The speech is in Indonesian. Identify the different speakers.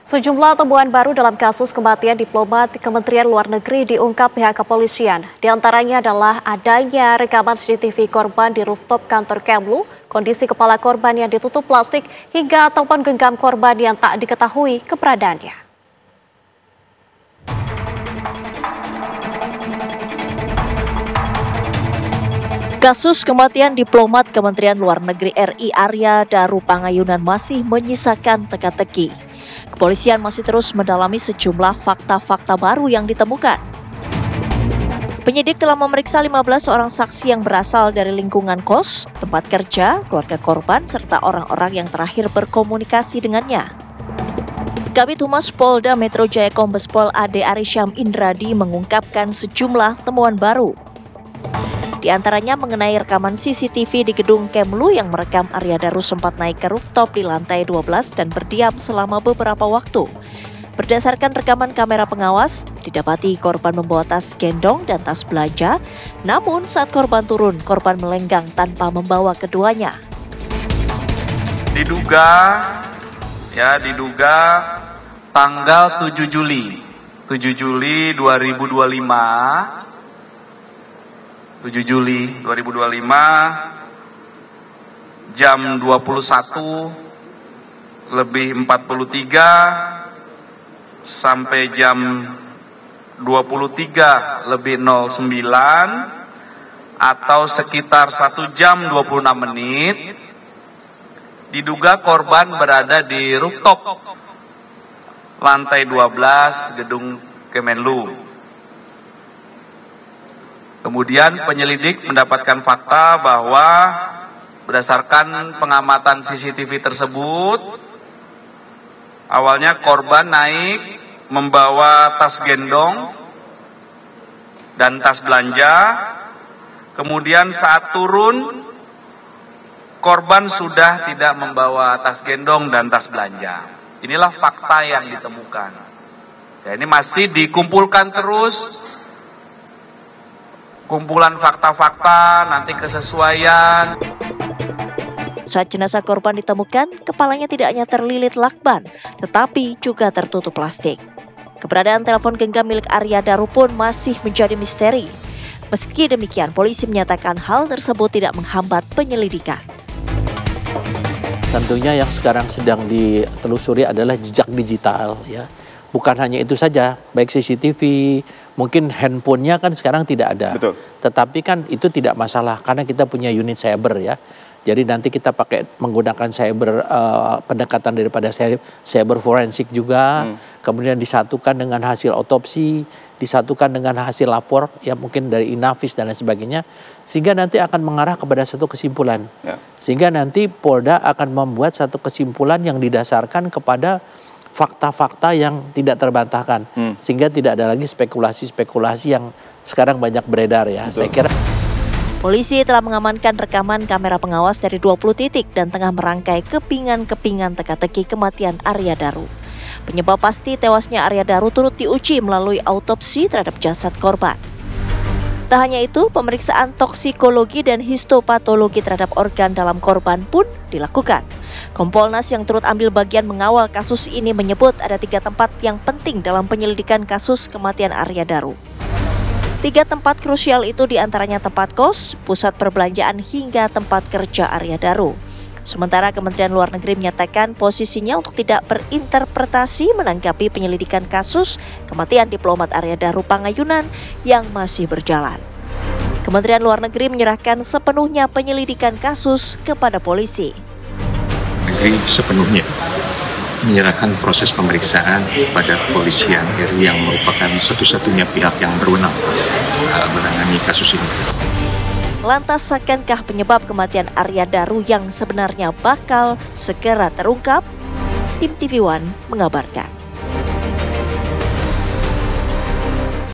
Speaker 1: Sejumlah temuan baru dalam kasus kematian diplomat Kementerian Luar Negeri diungkap pihak kepolisian. Di antaranya adalah adanya rekaman CCTV korban di rooftop kantor Kemlu, kondisi kepala korban yang ditutup plastik, hingga telepon genggam korban yang tak diketahui keberadaannya.
Speaker 2: Kasus kematian diplomat Kementerian Luar Negeri RI Arya Daru Pangayunan masih menyisakan teka-teki. Kepolisian masih terus mendalami sejumlah fakta-fakta baru yang ditemukan. Penyidik telah memeriksa 15 orang saksi yang berasal dari lingkungan kos, tempat kerja, keluarga korban, serta orang-orang yang terakhir berkomunikasi dengannya. Kabid Humas Polda Metro Jaya Kombes Pol Ade Arisyam Indradi mengungkapkan sejumlah temuan baru. Di antaranya mengenai rekaman CCTV di gedung Kemlu yang merekam Arya Daru sempat naik ke rooftop di lantai 12 dan berdiam selama beberapa waktu. Berdasarkan rekaman kamera pengawas, didapati korban membawa tas gendong dan tas belanja, namun saat korban turun, korban melenggang tanpa membawa keduanya.
Speaker 3: Diduga tanggal 7 Juli 2025 jam 21:43 sampai jam 23:09 atau sekitar 1 jam 26 menit diduga korban berada di rooftop lantai 12 gedung Kemenlu. Kemudian penyelidik mendapatkan fakta bahwa berdasarkan pengamatan CCTV tersebut, awalnya korban naik membawa tas gendong dan tas belanja, kemudian saat turun, korban sudah tidak membawa tas gendong dan tas belanja. Inilah fakta yang ditemukan. Ya, ini masih dikumpulkan terus. Kumpulan fakta-fakta, nanti kesesuaian.
Speaker 2: Saat jenazah korban ditemukan, kepalanya tidak hanya terlilit lakban, tetapi juga tertutup plastik. Keberadaan telepon genggam milik Arya Daru pun masih menjadi misteri. Meski demikian, polisi menyatakan hal tersebut tidak menghambat penyelidikan.
Speaker 4: Tentunya yang sekarang sedang ditelusuri adalah jejak digital, ya. Bukan hanya itu saja, baik CCTV, mungkin handphonenya kan sekarang tidak ada.
Speaker 5: Betul.
Speaker 4: Tetapi kan itu tidak masalah karena kita punya unit cyber ya. Jadi nanti kita pakai menggunakan cyber pendekatan daripada cyber forensik juga. Kemudian disatukan dengan hasil otopsi, disatukan dengan hasil lapor ya mungkin dari Inavis dan lain sebagainya. Sehingga nanti akan mengarah kepada satu kesimpulan. Ya. Sehingga nanti Polda akan membuat satu kesimpulan yang didasarkan kepada fakta-fakta yang tidak terbantahkan, sehingga tidak ada lagi spekulasi-spekulasi yang sekarang banyak beredar ya. Betul. Saya kira
Speaker 2: polisi telah mengamankan rekaman kamera pengawas dari 20 titik dan tengah merangkai kepingan-kepingan teka-teki kematian Arya Daru. Penyebab pasti tewasnya Arya Daru turut diuji melalui autopsi terhadap jasad korban. Tak hanya itu, pemeriksaan toksikologi dan histopatologi terhadap organ dalam korban pun dilakukan. Kompolnas yang turut ambil bagian mengawal kasus ini menyebut ada 3 tempat yang penting dalam penyelidikan kasus kematian Arya Daru. 3 tempat krusial itu diantaranya tempat kos, pusat perbelanjaan hingga tempat kerja Arya Daru. Sementara Kementerian Luar Negeri menyatakan posisinya untuk tidak berinterpretasi menanggapi penyelidikan kasus kematian diplomat Arya Daru Pangayunan yang masih berjalan. Kementerian Luar Negeri menyerahkan sepenuhnya penyelidikan kasus kepada polisi.
Speaker 6: Negeri sepenuhnya menyerahkan proses pemeriksaan pada kepolisian RI yang merupakan satu-satunya pihak yang berwenang menangani kasus ini.
Speaker 2: Lantas akankah penyebab kematian Arya Daru yang sebenarnya bakal segera terungkap? Tim TV One mengabarkan.